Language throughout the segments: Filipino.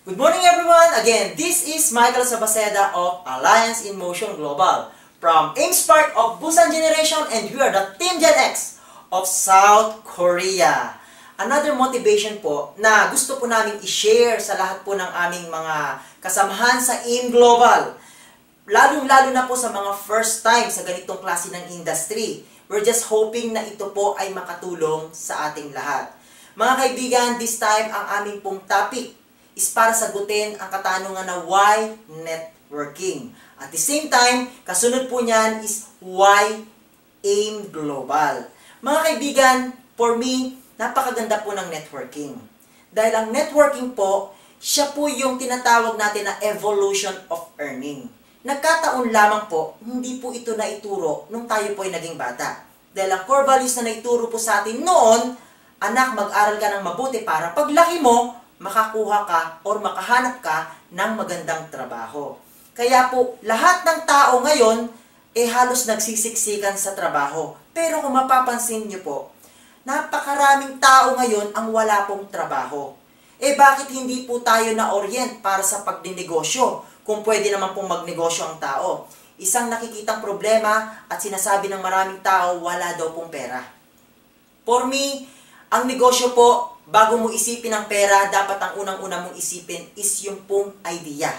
Good morning everyone! Again, this is Michael Sabaceda of Alliance in Motion Global from AIMS Park of Busan Generation, and we are the Team Gen X of South Korea. Another motivation po na gusto po namin i-share sa lahat po ng aming mga kasamahan sa AIM Global. Lalong-lalo na po sa mga first time sa ganitong klase ng industry. We're just hoping na ito po ay makatulong sa ating lahat. Mga kaibigan, this time ang aming pong topic is para sagutin ang katanungan na why networking. At the same time, kasunod po niyan is why AIM Global. Mga kaibigan, for me, napakaganda po ng networking. Dahil ang networking po, siya po yung tinatawag natin na evolution of earning. Nagkataon lamang po, hindi po ito naituro nung tayo po ay naging bata. Dahil ang core values na naituro po sa atin noon, anak, mag-aral ka ng mabuti para paglaki mo, makakuha ka or makahanap ka ng magandang trabaho. Kaya po, lahat ng tao ngayon, halos nagsisiksikan sa trabaho. Pero kung mapapansin nyo po, napakaraming tao ngayon ang wala pong trabaho. Bakit hindi po tayo na-orient para sa pagdinegosyo kung pwede naman pong magnegosyo ang tao? Isang nakikitang problema at sinasabi ng maraming tao, wala daw pong pera. For me, ang negosyo po, bago mo isipin ang pera, dapat ang unang-una mong isipin is yung pong idea.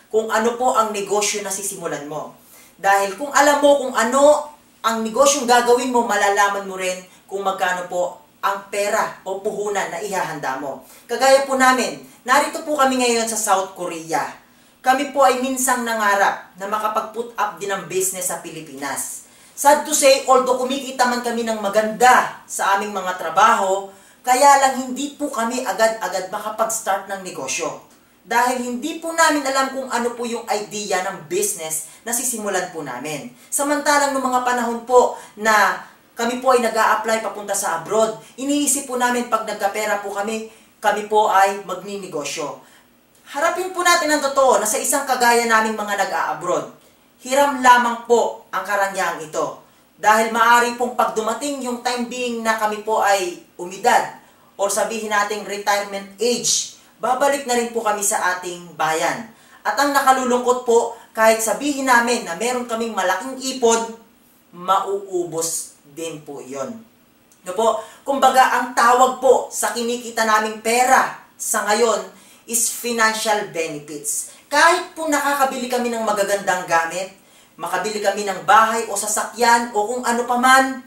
Kung ano po ang negosyo na sisimulan mo. Dahil kung alam mo kung ano ang negosyong gagawin mo, malalaman mo rin kung magkano po ang pera o puhunan na ihahanda mo. Kagaya po namin, narito po kami ngayon sa South Korea. Kami po ay minsang nangarap na makapag-put up din ng business sa Pilipinas. Sad to say, although kumikita man kami ng maganda sa aming mga trabaho, kaya lang hindi po kami agad-agad makapag-start ng negosyo. Dahil hindi po namin alam kung ano po yung idea ng business na sisimulan po namin. Samantalang noong mga panahon po na kami po ay nag-a-apply papunta sa abroad, iniisip po namin pag nagkapera po kami po ay magninegosyo. Harapin po natin ang totoo na sa isang kagaya naming mga nag-a-abroad, hiram lamang po ang karangyang ito. Dahil maaari pong pag dumating yung time being na kami po ay umidad or sabihin nating retirement age, babalik na rin po kami sa ating bayan. At ang nakalulungkot po, kahit sabihin namin na meron kaming malaking ipon, mauubos din po yon. No po? Kumbaga, ang tawag po sa kinikita naming pera sa ngayon is financial benefits. Kahit po nakakabili kami ng magagandang gamit, makabili kami ng bahay o sasakyan o kung ano paman,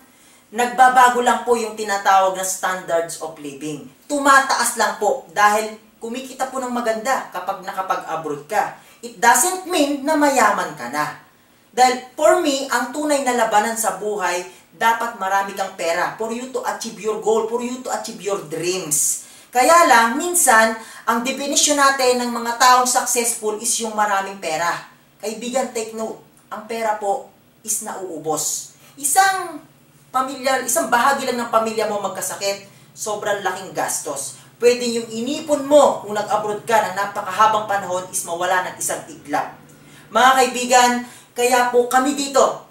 nagbabago lang po yung tinatawag na standards of living. Tumataas lang po dahil kumikita po ng maganda kapag nakapag-abroad ka. It doesn't mean na mayaman ka na. Dahil for me, ang tunay na labanan sa buhay, dapat marami kang pera for you to achieve your goal, for you to achieve your dreams. Kaya lang, minsan, ang definition natin ng mga taong successful is yung maraming pera. Kaibigan, take note. Ang pera po is nauubos. Isang bahagi lang ng pamilya mo magkasakit, sobrang laking gastos. Pwede yung inipon mo kung nag-abroad ka ng napakahabang panahon is mawala ng isang iglap. Mga kaibigan, kaya po kami dito,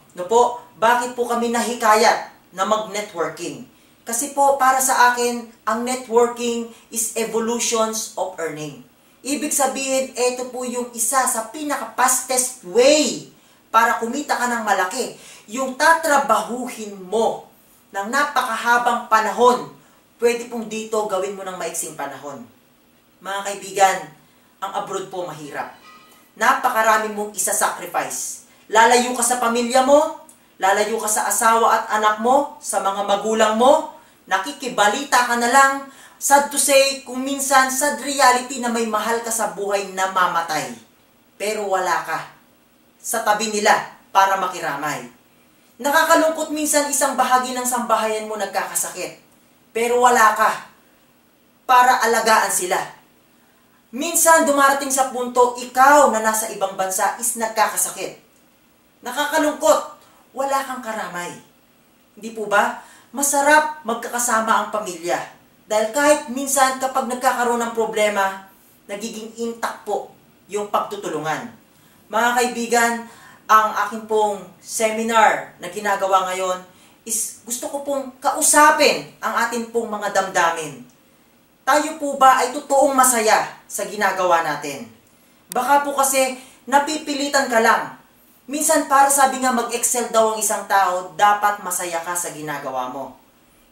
bakit po kami nahikayat na mag-networking? Kasi po para sa akin, ang networking is evolutions of earning. Ibig sabihin, ito po yung isa sa pinaka-fastest way para kumita ka ng malaki. Yung tatrabahuhin mo ng napakahabang panahon, pwede pong dito gawin mo ng maiksing panahon. Mga kaibigan, ang abroad po mahirap. Napakarami mong isa-sacrifice. Lalayo ka sa pamilya mo, lalayo ka sa asawa at anak mo, sa mga magulang mo, nakikibalita ka na lang. Sad to say, kung minsan sad reality na may mahal ka sa buhay na mamatay. Pero wala ka sa tabi nila para makiramay. Nakakalungkot minsan isang bahagi ng sambahayan mo nagkakasakit, pero wala ka para alagaan sila. Minsan dumarating sa punto, ikaw na nasa ibang bansa is nagkakasakit. Nakakalungkot, wala kang karamay. Hindi po ba? Masarap magkakasama ang pamilya. Dahil kahit minsan kapag nagkakaroon ng problema, nagiging intact po yung pagtutulungan. Mga kaibigan, ang aking pong seminar na ginagawa ngayon is gusto ko pong kausapin ang ating pong mga damdamin. tayo po ba ay totoong masaya sa ginagawa natin? Baka po kasi napipilitan ka lang. Minsan para sabi nga mag-excel daw ang isang tao, dapat masaya ka sa ginagawa mo.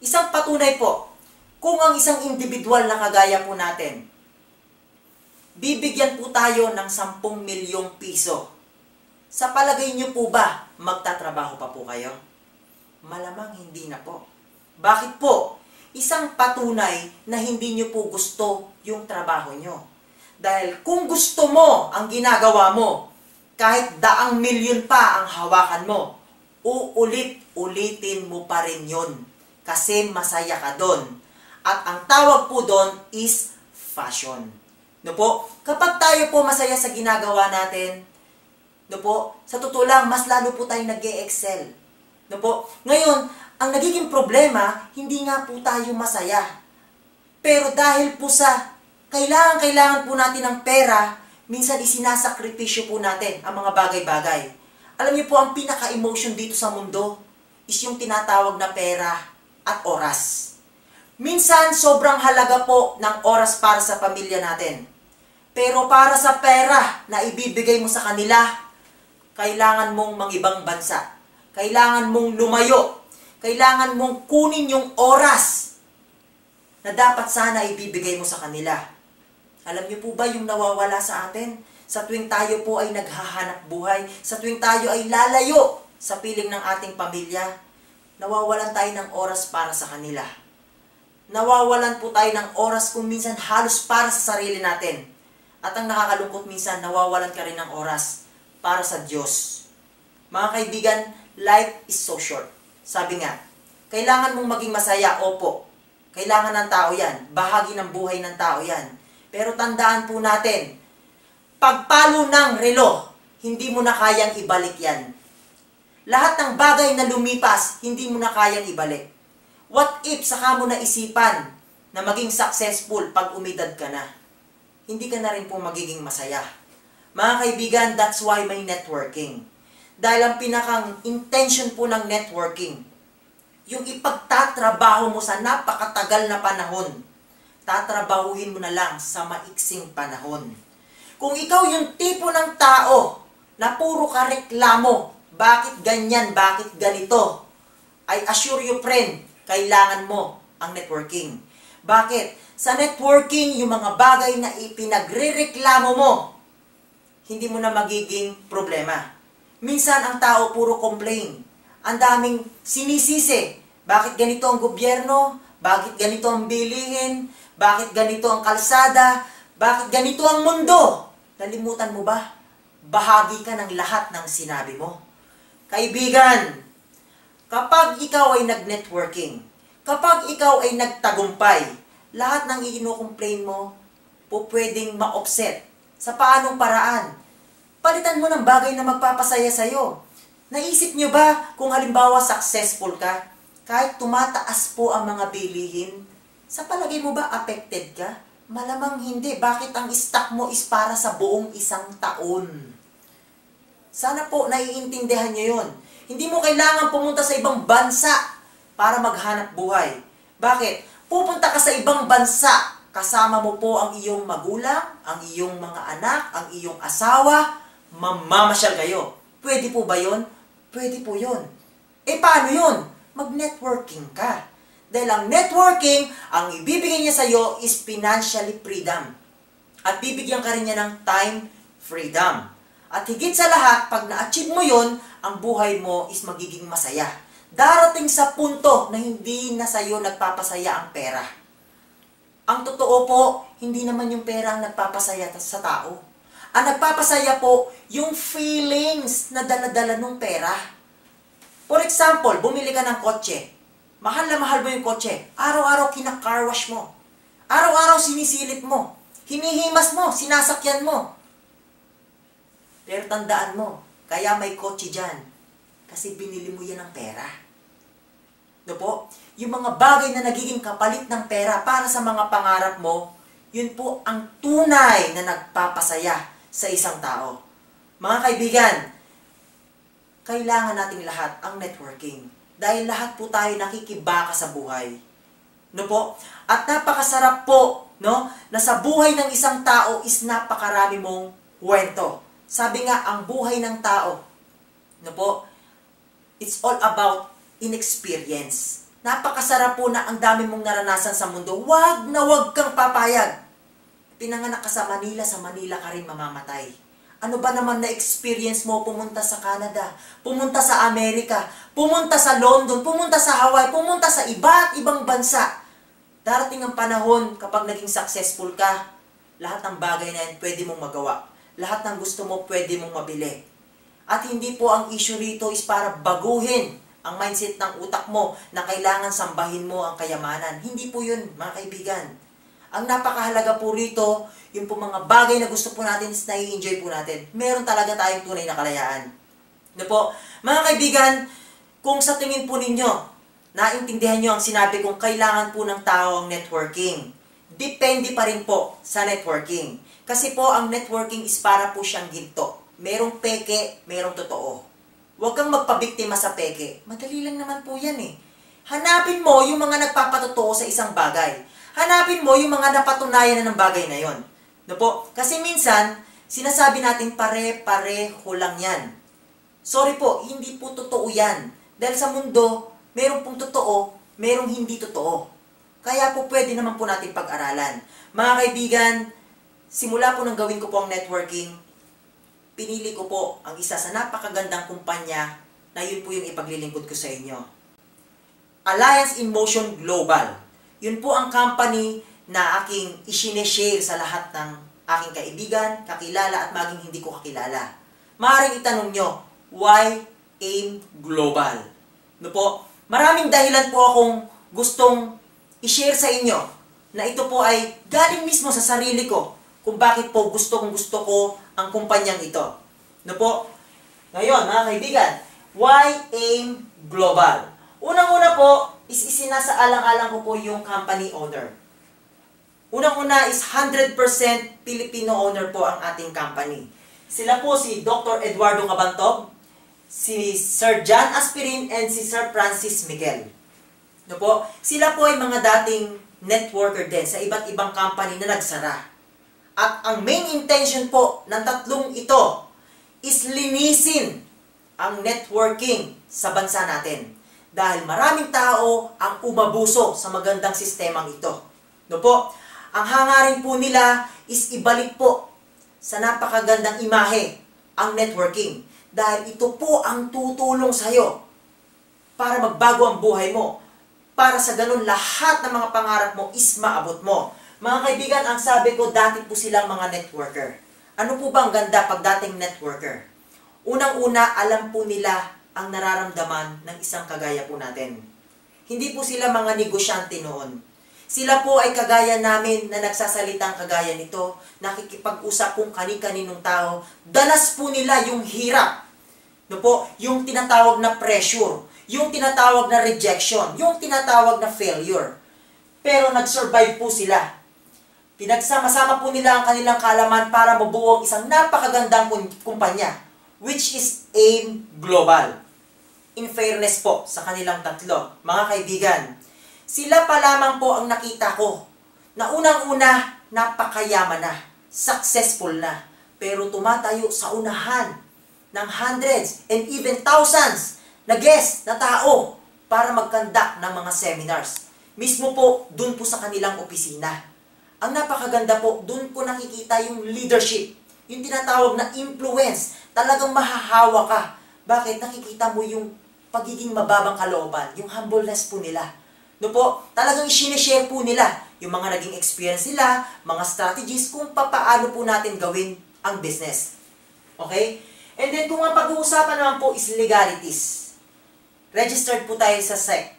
Isang patunay po, kung ang isang individual na kagaya po natin, bibigyan po tayo ng 10 milyong piso. Sa palagay niyo po ba, magtatrabaho pa po kayo? Malamang hindi na po. Bakit po? Isang patunay na hindi niyo po gusto yung trabaho niyo. Dahil kung gusto mo ang ginagawa mo, kahit 100 milyon pa ang hawakan mo, uulit-ulitin mo pa rin yun. Kasi masaya ka doon. At ang tawag po doon is passion. No po? Kapag tayo po masaya sa ginagawa natin, no po, sa totoo lang, mas lalo po tayo nag-e-excel. No po? Ngayon, ang nagiging problema, hindi nga po tayo masaya. Pero dahil po sa kailangan po natin ng pera, minsan isinasakripisyo po natin ang mga bagay-bagay. Alam niyo po, ang pinaka-emotion dito sa mundo is yung tinatawag na pera at oras. Minsan, sobrang halaga po ng oras para sa pamilya natin. Pero para sa pera na ibibigay mo sa kanila, kailangan mong mangibang bansa. Kailangan mong lumayo. Kailangan mong kunin yung oras na dapat sana ibibigay mo sa kanila. Alam niyo po ba yung nawawala sa atin? Sa tuwing tayo po ay naghahanap buhay, sa tuwing tayo ay lalayo sa piling ng ating pamilya, nawawalan tayo ng oras para sa kanila. Nawawalan po tayo ng oras kung minsan halos para sa sarili natin. At ang nakakalungkot minsan, nawawalan ka rin ng oras para sa Diyos. Mga kaibigan, life is so short. Sabi nga, kailangan mong maging masaya, opo. Kailangan ng tao yan. Bahagi ng buhay ng tao yan. Pero tandaan po natin, pagpalo ng relo, hindi mo na kayang ibalik yan. Lahat ng bagay na lumipas, hindi mo na kayang ibalik. What if saka mo na isipan na maging successful pag umidad ka na? Hindi ka na rin po magiging masaya. Mga kaibigan, that's why may networking. Dahil ang pinakang intention po ng networking, yung ipagtatrabaho mo sa napakatagal na panahon, tatrabahuhin mo na lang sa maiksing panahon. Kung ikaw yung tipo ng tao na puro ka reklamo, bakit ganyan, bakit ganito, I assure you friend, kailangan mo ang networking. Bakit? Sa networking, yung mga bagay na ipinagrereklamo mo, hindi mo na magiging problema. Minsan ang tao puro complain. Ang daming sinisisi. Bakit ganito ang gobyerno? Bakit ganito ang bilihin? Bakit ganito ang kalsada? Bakit ganito ang mundo? Nalimutan mo ba? Bahagi ka ng lahat ng sinabi mo. Kaibigan, kapag ikaw ay nag-networking, kapag ikaw ay nagtagumpay, lahat ng i-complain mo po pwedeng ma-offset. Sa paanong paraan? Palitan mo ng bagay na magpapasaya sa'yo. Naisip nyo ba kung halimbawa successful ka, kahit tumataas po ang mga bilihin, sa palagay mo ba affected ka? Malamang hindi. Bakit ang stock mo is para sa buong isang taon? Sana po naiintindihan nyo yun. Hindi mo kailangan pumunta sa ibang bansa para maghanap buhay. Bakit? Pupunta ka sa ibang bansa, kasama mo po ang iyong magulang, ang iyong mga anak, ang iyong asawa, mamamasyal kayo. Pwede po ba yun? Pwede po yun. Eh paano yun? Mag-networking ka. Dahil ang networking, ang ibibigay niya sa'yo is financially freedom. At bibigyan ka rin niya ng time freedom. At higit sa lahat, pag na-achieve mo yun, ang buhay mo is magiging masaya. Darating sa punto na hindi na sa'yo nagpapasaya ang pera. Ang totoo po, hindi naman yung pera ang nagpapasaya sa tao. Ang nagpapasaya po, yung feelings na dala-dala ng pera. For example, bumili ka ng kotse. Mahal na mahal mo yung kotse. Araw-araw kina-car wash mo. Araw-araw sinisilip mo. Hinihimas mo, sinasakyan mo. Pero tandaan mo, kaya may kotse dyan. Kasi binili mo yan ng pera. No po? Yung mga bagay na nagiging kapalit ng pera para sa mga pangarap mo, yun po ang tunay na nagpapasaya sa isang tao. Mga kaibigan, kailangan nating lahat ang networking. Dahil lahat po tayo nakikibaka sa buhay. No po? At napakasarap po no, na sa buhay ng isang tao is napakarami mong kwento. Sabi nga, ang buhay ng tao, no po, it's all about inexperience. Napakasarap po na ang dami mong naranasan sa mundo. Wag na wag kang papayag. Pinanganak ka sa Manila ka rin mamamatay. Ano ba naman na experience mo pumunta sa Canada, pumunta sa Amerika, pumunta sa London, pumunta sa Hawaii, pumunta sa iba't ibang bansa. Darating ang panahon kapag naging successful ka, lahat ng bagay na yan pwede mong magawa. Lahat ng gusto mo pwede mong mabili. At hindi po ang issue rito is para baguhin ang mindset ng utak mo na kailangan sambahin mo ang kayamanan. Hindi po yun, mga kaibigan. Ang napakahalaga po rito, yung po mga bagay na gusto po natin is nai-enjoy po natin. Meron talaga tayong tunay na kalayaan. No po? Mga kaibigan, kung sa tingin po ninyo, naintindihan nyo ang sinabi kong kailangan po ng tao ang networking. Depende pa rin po sa networking. Kasi po ang networking is para po siyang ginto. Merong peke, merong totoo. Huwag kang magpabiktima sa peke. Madali lang naman po yan eh. Hanapin mo yung mga nagpapatotoo sa isang bagay. Hanapin mo yung mga napatunayan na ng bagay na yon. No po? Kasi minsan, sinasabi natin pare-pareho lang yan. Sorry po, hindi po totoo yan. Dahil sa mundo, merong pong totoo, merong hindi totoo. Kaya po pwede naman po natin pag-aralan. Mga kaibigan, simula po nang gawin ko po ang networking, pinili ko po ang isa sa napakagandang kumpanya na yun po yung ipaglilingkod ko sa inyo. Alliance in Motion Global. Yun po ang company na aking isineshare sa lahat ng aking kaibigan, kakilala at maging hindi ko kakilala. Maaaring itanong nyo, why AIM Global? No po? Maraming dahilan po akong gustong i-share sa inyo na ito po ay galing mismo sa sarili ko kung bakit po gusto ko ang kumpanyang ito. No po? Ngayon, mga kaibigan, why AIM Global? Unang-una po, is isinasaalang-alang ko po yung company owner. Unang-una is 100% Filipino owner po ang ating company. Sila po si Dr. Eduardo Cabantog, si Sir John Aspirin, and si Sir Francis Miguel. No po? Sila po ay mga dating networker din sa iba't ibang company na nagsara. At ang main intention po ng tatlong ito is linisin ang networking sa bansa natin. Dahil maraming tao ang umabuso sa magandang sistemang ito. No po? Ang hangarin po nila is ibalik po sa napakagandang imahe ang networking. Dahil ito po ang tutulong sa'yo para magbago ang buhay mo. Para sa ganun, lahat ng mga pangarap mo is maabot mo. Mga kaibigan, ang sabi ko, dati po silang mga networker. Ano po ba ang ganda pag dating networker? Unang-una, alam po nila ang nararamdaman ng isang kagaya po natin. Hindi po sila mga negosyante noon. Sila po ay kagaya namin na nagsasalitang kagaya nito, nakikipag-usap kung kani-kaninong tao. Danas po nila yung hirap. No po, yung tinatawag na pressure, yung tinatawag na rejection, yung tinatawag na failure. Pero nag-survive po sila. Pinagsama-sama po nila ang kanilang kaalaman para mabuo ang isang napakagandang kumpanya, which is AIM Global. In fairness po sa kanilang tatlo, mga kaibigan, sila pa lamang po ang nakita ko na unang-una, napakayaman na, successful na, pero tumatayo sa unahan ng hundreds and even thousands na guests na tao para mag-conduct ng mga seminars. Mismo po, dun po sa kanilang opisina. Ang napakaganda po, dun po nakikita yung leadership, yung tinatawag na influence. Talagang mahahawa ka. Bakit? Nakikita mo yung pagiging mababang kalooban, yung humbleness po nila. No po, talagang i-share po nila yung mga naging experience nila, mga strategies kung paano po natin gawin ang business. Okay? And then kung ang pag-uusapan naman po is legalities. Registered po tayo sa SEC.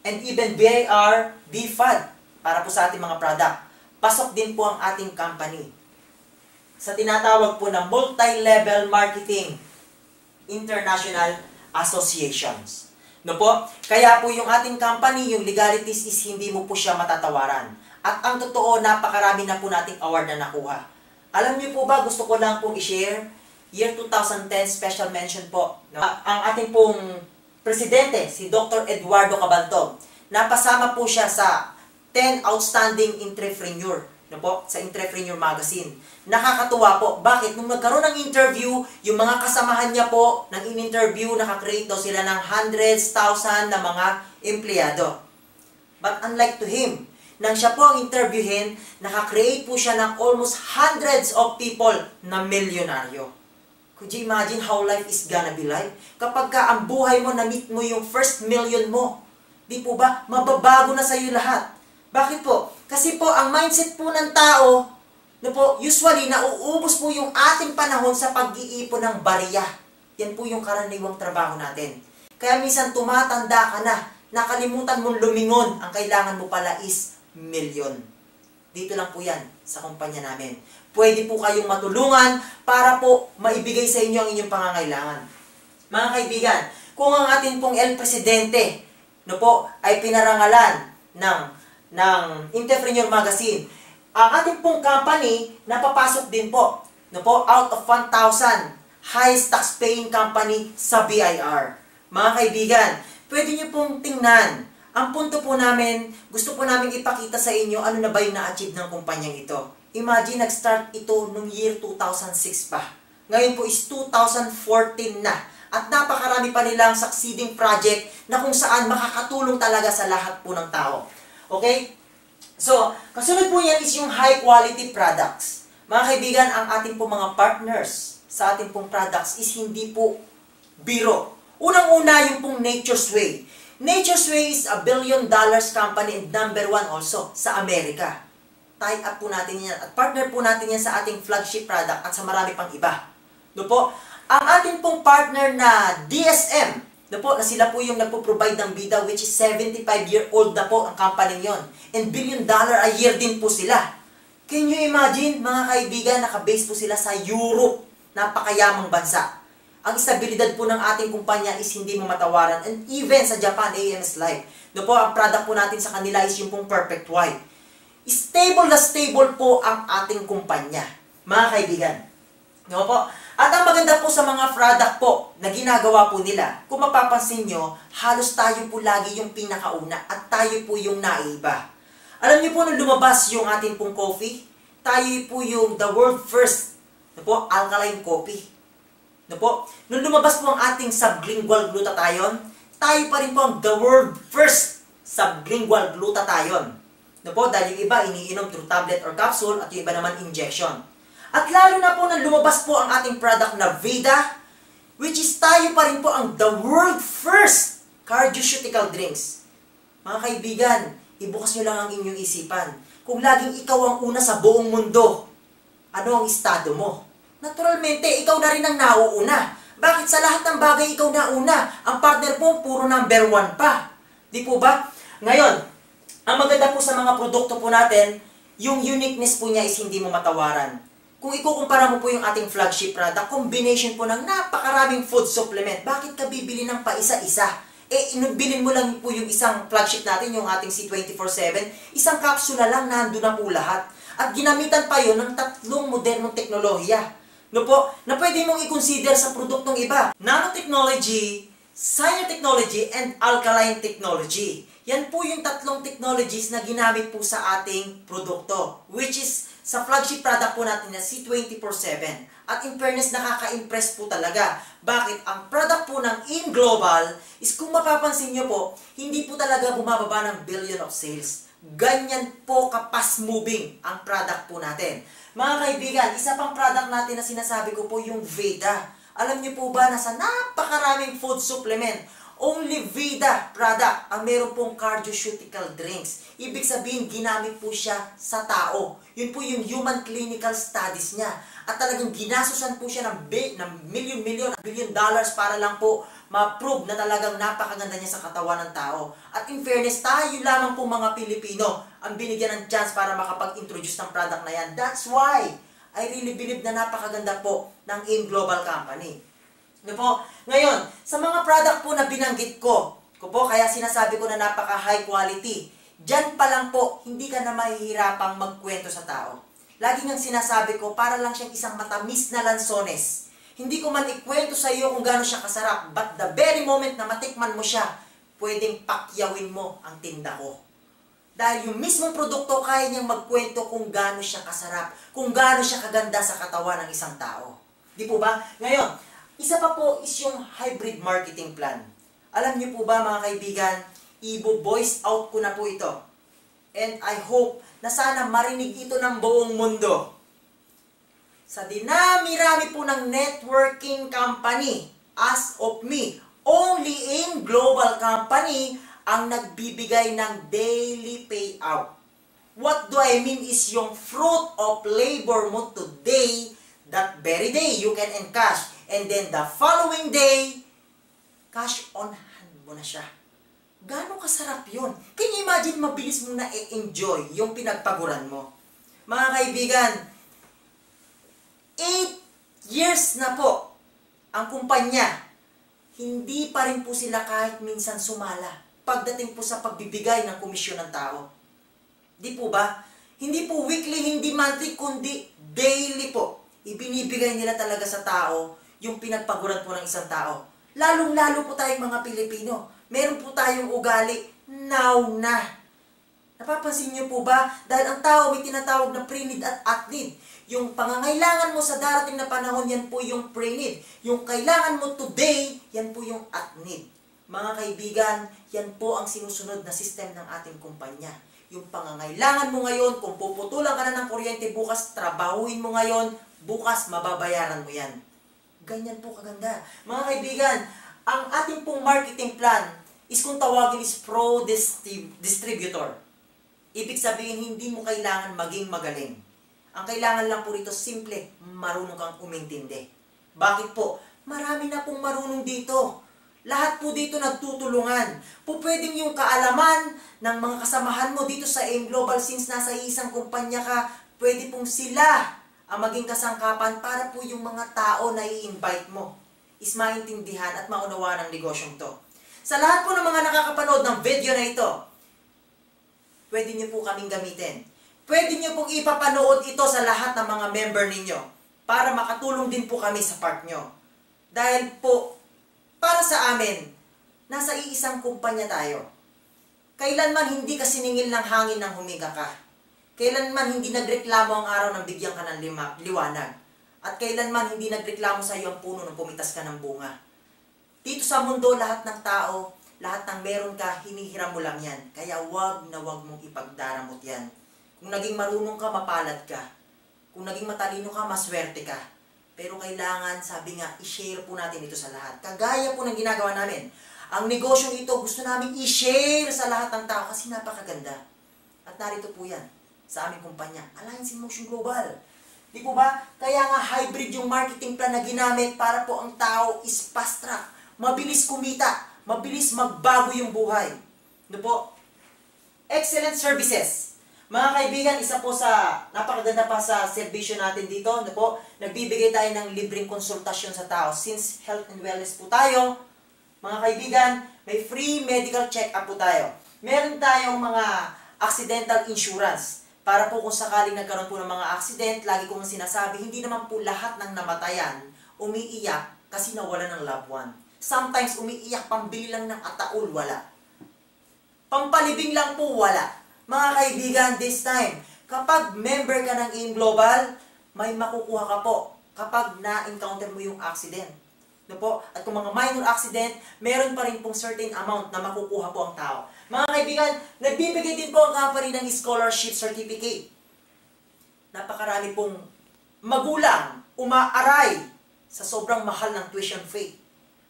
And even BIR, BFAD, para po sa ating mga product. Pasok din po ang ating company sa tinatawag po na Multi-Level Marketing International Associations. No po? Kaya po yung ating company, yung legalities is hindi mo po siya matatawaran. At ang totoo, napakarami na po nating award na nakuha. Alam niyo po ba, gusto ko lang pong i-share, year 2010 special mention po. No? Ang ating pong presidente, si Dr. Eduardo Cabantog, napasama po siya sa 10 Outstanding Entrepreneur, no po, sa Entrepreneur Magazine. Nakakatuwa po. Bakit? Nung nagkaroon ng interview, yung mga kasamahan niya po ng in-interview, nakakreate daw sila ng hundreds, thousand na mga empleyado. But unlike to him, nang siya po ang interviewin, nakakreate po siya ng almost hundreds of people na milyonaryo. Could you imagine how life is gonna be like? Kapag ka ang buhay mo, na-meet mo yung first million mo, di po ba, mababago na sa'yo lahat. Bakit po? Kasi po, ang mindset po ng tao, no po, usually, nauubos po yung ating panahon sa pag-iipon ng barya. Yan po yung karaniwang trabaho natin. Kaya minsan tumatanda ka na, nakalimutan mong lumingon, ang kailangan mo pala is milyon. Dito lang po yan, sa kumpanya namin. Pwede po kayong matulungan para po maibigay sa inyo ang inyong pangangailangan. Mga kaibigan, kung ang ating pong El Presidente, no po, ay pinarangalan ng Entrepreneur Magazine, ang ating pong company, napapasok din po, no po, out of 1,000 highest tax-paying company sa BIR. Mga kaibigan, pwede nyo pong tingnan. Ang punto po namin, gusto po namin ipakita sa inyo ano na ba yung na-achieve ng kumpanyang ito. Imagine, nag-start ito noong year 2006 pa. Ngayon po is 2014 na. At napakarami pa nilang succeeding project na kung saan makakatulong talaga sa lahat po ng tao. Okay? So, kasunod po yan is yung high quality products. Mga kaibigan, ang ating po mga partners sa ating pong products is hindi po biro. Unang-una yung pong Nature's Way. Nature's Way is a $1 billion company and #1 also sa Amerika. Tie up po natin yan at partner po natin yan sa ating flagship product at sa marami pang iba. No po, ang ating pong partner na DSM, no po, na sila po yung nagpo-provide ng bida, which is 75-year-old na po ang company yon. And $1 billion a year din po sila. Can you imagine, mga kaibigan, nakabase po sila sa Europe, napakayamang bansa. Ang estabilidad po ng ating kumpanya is hindi mamatawaran. And even sa Japan, AMS Life. No po, ang product po natin sa kanila is yung pong Perfect White. Stable na stable po ang ating kumpanya, mga kaibigan. No po? At ang maganda po sa mga product po na ginagawa po nila, kung mapapansin nyo, halos tayo po lagi yung pinakauna at tayo po yung naiba. Alam niyo po nung lumabas yung ating pong coffee, tayo po yung the world first, no po, alkaline coffee. No po? Nung lumabas po ang ating sublingual glutathione, tayo pa rin po ang the world first sublingual glutathione. No po? Dahil yung iba iniinom through tablet or capsule at yung iba naman injection. At lalo na po nang lumabas po ang ating product na Vida, which is tayo pa rin po ang the world first cardioceutical drinks. Mga kaibigan, ibukas nyo lang ang inyong isipan. Kung laging ikaw ang una sa buong mundo, ano ang estado mo? Naturalmente, ikaw na rin ang nauuna. Bakit sa lahat ng bagay ikaw nauna? Ang partner po, puro #1 pa. Di po ba? Ngayon, ang maganda po sa mga produkto po natin, yung uniqueness po niya is hindi mo matawaran. Kung ikukumpara mo po yung ating flagship product, combination po ng napakaraming food supplement, bakit ka bibili ng paisa-isa? Bilhin mo lang po yung isang flagship natin, yung ating C24/7, isang kapsula lang, nandun na po lahat. At ginamitan pa yun ng 3 modernong teknolohiya. No po, na pwede mong i-consider sa produktong iba. Nanotechnology, Cyanotechnology, and Alkaline Technology. Yan po yung 3 technologies na ginamit po sa ating produkto. Which is sa flagship product po natin na C24/7. At in fairness, nakaka-impress po talaga. Bakit? Ang product po ng In Global is kung mapapansin nyo po, hindi po talaga bumababa ng billion of sales. Ganyan po ka-fast-moving ang product po natin. Mga kaibigan, isa pang product natin na sinasabi ko po yung Vida. Alam niyo po ba na sa napakaraming food supplement, only Vida product ang meron pong cardioceutical drinks. Ibig sabihin, ginamit po siya sa tao. Yun po yung human clinical studies niya. At talagang ginasusan po siya ng million dollars para lang po ma-prove na talagang napakaganda niya sa katawan ng tao. At in fairness, tayo lamang po mga Pilipino ang binigyan ng chance para makapag-introduce ng product na yan. That's why I really believe na napakaganda po ng AIM Global Company. Ano po? Ngayon, sa mga product po na binanggit ko po, kaya sinasabi ko na napaka-high quality, dyan pa lang po, hindi ka na mahihirapang magkwento sa tao. Lagi ngang sinasabi ko, para lang siyang isang matamis na lansones. Hindi ko man ikwento sa iyo kung gaano siya kasarap, but the very moment na matikman mo siya, pwedeng pakyawin mo ang tinda ko. Dahil yung mismong produkto kaya niyang magkwento kung gaano siya kasarap, kung gaano siya kaganda sa katawan ng isang tao. Di po ba? Ngayon, isa pa po is yung hybrid marketing plan. Alam niyo po ba mga kaibigan, i-voice out ko na po ito. And I hope na sana marinig ito ng buong mundo. Sa dinami-rami po ng networking company, as of me, only in global company ang nagbibigay ng daily payout. What do I mean is yung fruit of labor mo today, that very day you can encash. And then the following day, cash on hand mo na siya. Gano'ng kasarap yun? Can you imagine mabilis mo na i-enjoy yung pinagpaguran mo? Mga kaibigan, 8 years na po ang kumpanya. Hindi pa rin po sila kahit minsan sumala pagdating po sa pagbibigay ng komisyon ng tao. Di po ba? Hindi po weekly, hindi monthly, kundi daily po. Ibinibigay nila talaga sa tao yung pinagpaguran po ng isang tao. Lalong-lalo po tayong mga Pilipino. Meron po tayong ugali, now na. Napapansin niyo po ba? Dahil ang tao may tinatawag na pre-need at at-need. Yung pangangailangan mo sa darating na panahon, yan po yung pre-need. Yung kailangan mo today, yan po yung at-need. Mga kaibigan, yan po ang sinusunod na sistem ng ating kumpanya. Yung pangangailangan mo ngayon, kung puputulan ka na ng kuryente bukas, trabahuin mo ngayon, bukas mababayaran mo yan. Ganyan po kaganda. Mga kaibigan, ang ating pong marketing plan is kung tawagin is pro-distributor. Ibig sabihin, hindi mo kailangan maging magaling. Ang kailangan lang po rito, simple, marunong kang umintindi. Bakit po? Marami na pong marunong dito. Lahat po dito nagtutulungan. Po pwedeng yung kaalaman ng mga kasamahan mo dito sa AIM Global, since nasa isang kumpanya ka, pwede pong sila ang maging kasangkapan para po yung mga tao na i-invite mo is maintindihan at maunawaan ang negosyong to. Sa lahat po ng mga nakakapanood ng video na ito, pwede nyo po kaming gamitin. Pwede nyo pong ipapanood ito sa lahat ng mga member ninyo para makatulong din po kami sa part nyo. Dahil po, para sa amin, nasa iisang kumpanya tayo. Kailanman hindi ka siningil ng hangin nang humiga ka. Kailanman hindi nagreklamo ang araw nang bigyan ka ng liwanag. At kailanman hindi nagreklamo sa iyo ang puno nang pumitas ka ng bunga. Dito sa mundo, lahat ng tao, lahat ng meron ka, hinihiram mo lang yan. Kaya wag na wag mong ipagdaramot yan. Kung naging marunong ka, mapalad ka. Kung naging matalino ka, maswerte ka. Pero kailangan, sabi nga, i-share po natin ito sa lahat. Kagaya po ng ginagawa namin. Ang negosyong ito, gusto namin i-share sa lahat ng tao kasi napakaganda. At narito po yan sa aming kumpanya, Alliance in Motion Global. Di po ba? Kaya nga hybrid yung marketing plan na ginamit para po ang tao is fast track. Mabilis kumita, mabilis magbago yung buhay. Di po? Excellent services. Mga kaibigan, isa po sa napakaganda pa sa servisyo natin dito, di po? Nagbibigay tayo ng libreng konsultasyon sa tao. Since health and wellness po tayo, mga kaibigan, may free medical check-up po tayo. Meron tayong mga accidental insurance. Para po kung sakaling nagkaroon po ng mga accident, lagi kong sinasabi, hindi naman po lahat ng namatayan umiiyak kasi nawala ng loved one. Sometimes umiiyak, pambili lang ng ataul, wala. Pampalibing lang po, wala. Mga kaibigan, this time, kapag member ka ng AIM Global, may makukuha ka po kapag na-encounter mo yung accident. No po? At kung mga minor accident, meron pa rin pong certain amount na makukuha po ang tao. Mga kaibigan, nagbibigay din po ang company ng scholarship certificate. Napakarami pong magulang umaaray sa sobrang mahal ng tuition fee.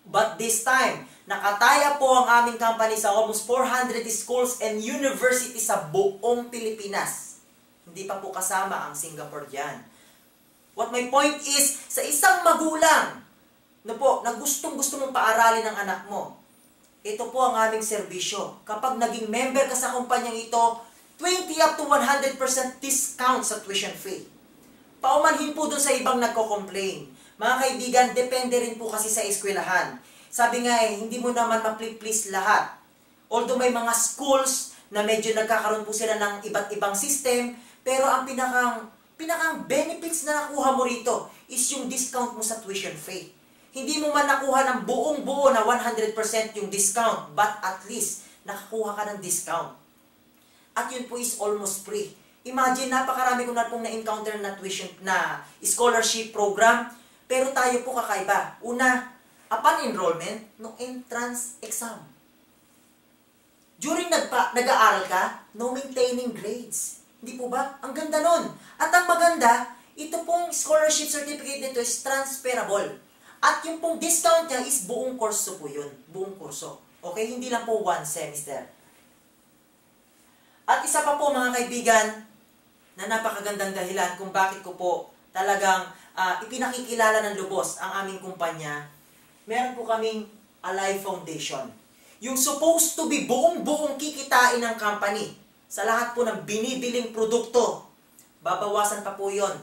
But this time, nakataya po ang aming company sa almost 400 schools and universities sa buong Pilipinas. Hindi pa po kasama ang Singapore dyan. What my point is, sa isang magulang na gustong-gusto mong paaralin ng anak mo, ito po ang aming serbisyo. Kapag naging member ka sa kumpanyang ito, 20 up to 100% discount sa tuition fee. Paumanhin po dun sa ibang nagko-complain. Mga kaibigan, depende rin po kasi sa eskwelahan. Sabi nga hindi mo naman ma-please lahat. Although may mga schools na medyo nagkakaroon po sila ng iba't ibang system, pero ang pinakang benefits na nakuha mo rito is yung discount mo sa tuition fee. Hindi mo man nakuha ng buong-buo na 100% yung discount, but at least nakakuha ka ng discount. at yun po is almost free. Imagine, napakarami ko na pong na-encounter na tuition na scholarship program, pero tayo po kakaiba. Una, upon enrollment, no entrance exam. During nag-aaral ka, no maintaining grades. Hindi po ba? Ang ganda nun. At ang maganda, ito pong scholarship certificate nito is transferable. At yung pong discount niya is buong kurso po yun. Buong kurso. Okay? Hindi lang po one semester. At isa pa po mga kaibigan, na napakagandang dahilan kung bakit ko po talagang ipinakikilala ng lubos ang aming kumpanya, meron po kaming Alive Foundation. Yung supposed to be buong-buong kikitain ng company sa lahat po ng binibiling produkto, babawasan pa po yon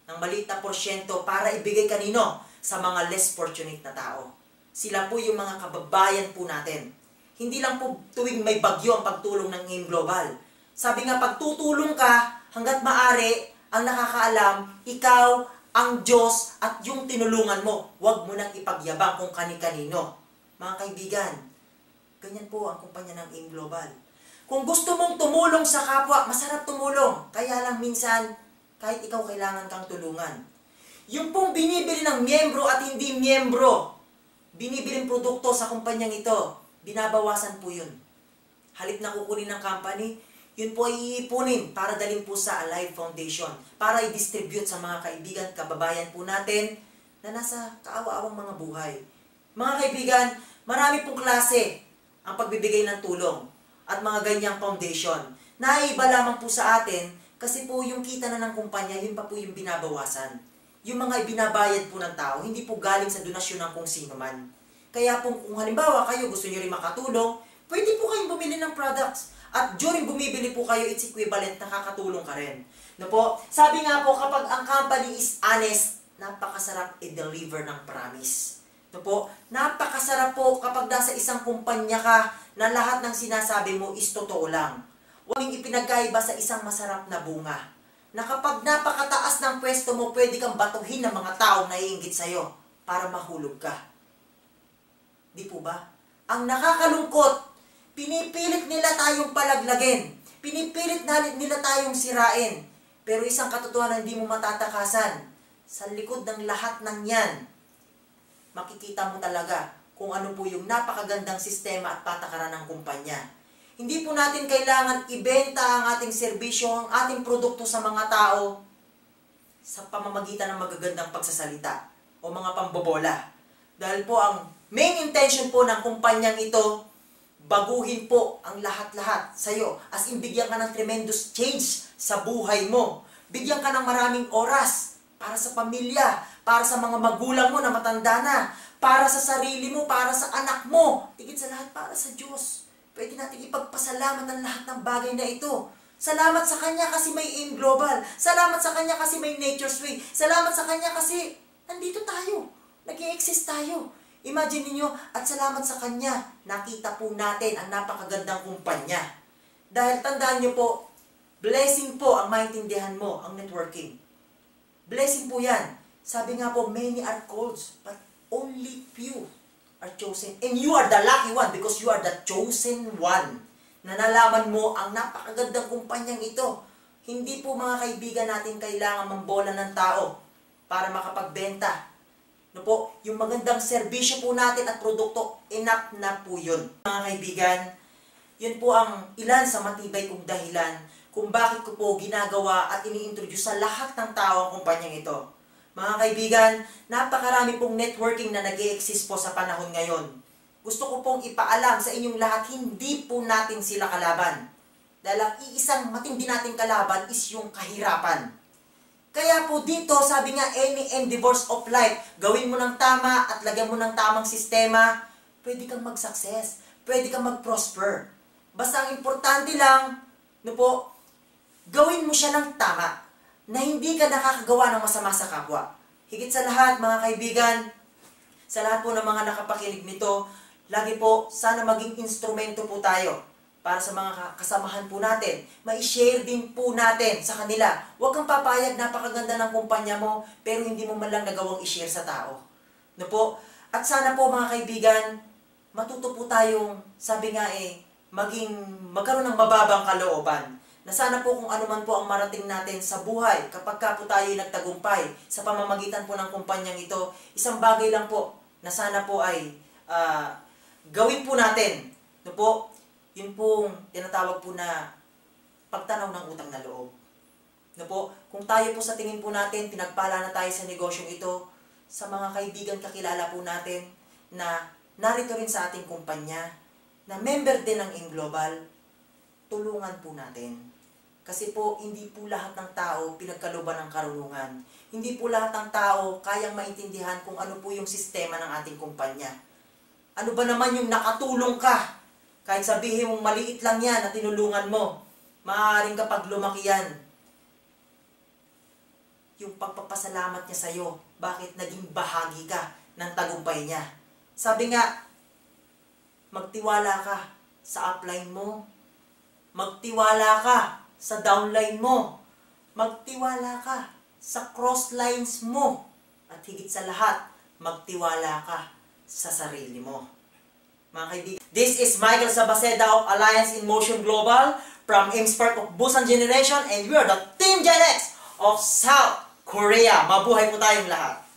ng maliit na porsyento para ibigay kanino sa mga less fortunate na tao. Sila po yung mga kababayan po natin. Hindi lang po tuwing may bagyo ang pagtulong ng AIM Global. Sabi nga, pagtutulong ka, hanggat maaari, ang nakakaalam, ikaw, ang Diyos, at yung tinulungan mo. Huwag mo nang ipagyabang kung kani-kanino. Mga kaibigan, ganyan po ang kumpanya ng AIM Global. Kung gusto mong tumulong sa kapwa, masarap tumulong. Kaya lang minsan, kahit ikaw kailangan kang tulungan. Yung pong binibili ng miyembro at hindi miyembro, binibiling produkto sa kumpanyang ito, binabawasan po yun. Halip na kukunin ng company, yun po ay iipunin para dalhin po sa Alive Foundation, para i-distribute sa mga kaibigan, kababayan po natin na nasa kaawa-awang mga buhay. Mga kaibigan, marami pong klase ang pagbibigay ng tulong at mga ganyang foundation. Naiiba lamang po sa atin kasi po yung kita na ng kumpanya, yun pa po yung binabawasan. Yung mga ibinabayad po ng tao, hindi po galing sa donasyon ng kung sino man. Kaya po kung halimbawa kayo gusto nyo rin makatulong, pwede po kayong bumili ng products. At during bumibili po kayo, it's equivalent, nakakatulong ka rin. No po? Sabi nga po, kapag ang company is honest, napakasarap i-deliver ng promise. No po? Napakasarap po kapag nasa isang kumpanya ka na lahat ng sinasabi mo is totoo lang. Huwag ipinagkaiba sa isang masarap na bunga. Na kapag napakataas ng pwesto mo, pwede kang batuhin ng mga taong naiinggit sa'yo para mahulog ka. Di po ba? Ang nakakalungkot, pinipilit nila tayong palaglagin. Pinipilit nila tayong sirain. Pero isang katotohanan hindi mo matatakasan. Sa likod ng lahat ng yan, makikita mo talaga kung ano po yung napakagandang sistema at patakaran ng kumpanya. Hindi po natin kailangan ibenta ang ating serbisyo, ang ating produkto sa mga tao sa pamamagitan ng magagandang pagsasalita o mga pambobola. Dahil po ang main intention po ng kumpanyang ito, baguhin po ang lahat-lahat sa'yo. As in, bigyan ka ng tremendous change sa buhay mo. Bigyan ka ng maraming oras para sa pamilya, para sa mga magulang mo na matanda na, para sa sarili mo, para sa anak mo. Tigit sa lahat, para sa Diyos. Pwede natin ipagpasalamat ang lahat ng bagay na ito. Salamat sa Kanya kasi may AIM Global. Salamat sa Kanya kasi may Nature's Way. Salamat sa Kanya kasi nandito tayo. Nag-i-exist tayo. Imagine niyo, at salamat sa Kanya, nakita po natin ang napakagandang kumpanya. Dahil tandaan niyo po, blessing po ang maintindihan mo, ang networking. Blessing po yan. Sabi nga po, many are called, but only few are chosen. And you are the lucky one because you are the chosen one. Na nalaman mo ang napakagandang kumpanyang ito. Hindi po mga kaibigan natin kailangan mambola ng tao para makapagbenta. No po, yung magandang serbisyo po natin at produkto, enough na po yun. Mga kaibigan, yun po ang ilan sa matibay kong dahilan kung bakit ko po ginagawa at ini-introduce sa lahat ng tao ang kumpanyang ito. Mga kaibigan, napakarami pong networking na nag-e-exist po sa panahon ngayon. Gusto ko pong ipaalam sa inyong lahat, hindi po natin sila kalaban. Dahil ang iisang matindi nating kalaban is yung kahirapan. Kaya po dito, sabi nga, any endeavors of life, gawin mo ng tama at lagyan mo ng tamang sistema, pwede kang mag-success, pwede kang mag-prosper. Basta ang importante lang, no po, gawin mo siya ng tama, na hindi ka nakakagawa ng masama sa kapwa. Higit sa lahat, mga kaibigan, sa lahat po ng mga nakapakinig nito, lagi po, sana maging instrumento po tayo para sa mga kasamahan po natin. Mai-share din po natin sa kanila. Huwag kang papayag, napakaganda ng kumpanya mo, pero hindi mo man lang nagawang i-share sa tao. No po? At sana po mga kaibigan, matuto po tayong, sabi nga magkaroon ng mababang kalooban. Na sana po kung ano man po ang marating natin sa buhay, kapag ka po tayo nagtagumpay sa pamamagitan po ng kumpanyang ito, isang bagay lang po na sana po ay gawin po natin. No po, yun pong tinatawag po na pagtanaw ng utang na loob. No po, kung tayo po sa tingin po natin, pinagpala na tayo sa negosyong ito, sa mga kaibigan kakilala po natin na narito rin sa ating kumpanya, na member din ng InGlobal, tulungan po natin. Kasi po, hindi po lahat ng tao pinagkaluban ng karunungan. Hindi po lahat ng tao kayang maintindihan kung ano po yung sistema ng ating kumpanya. Ano ba naman yung nakatulong ka? Kahit sabihin mong maliit lang yan na tinulungan mo, maaaring kapag lumaki yan, yung pagpapasalamat niya sa'yo, bakit naging bahagi ka ng tagumpay niya. Sabi nga, magtiwala ka sa upline mo, magtiwala ka sa downline mo, magtiwala ka sa crosslines mo, at higit sa lahat, magtiwala ka sa sarili mo. Mga kaibigan, this is Michael Sabaceda of Alliance in Motion Global from ImSpark of Busan Generation, and we are the Team Gen X of South Korea. Mabuhay po tayong lahat!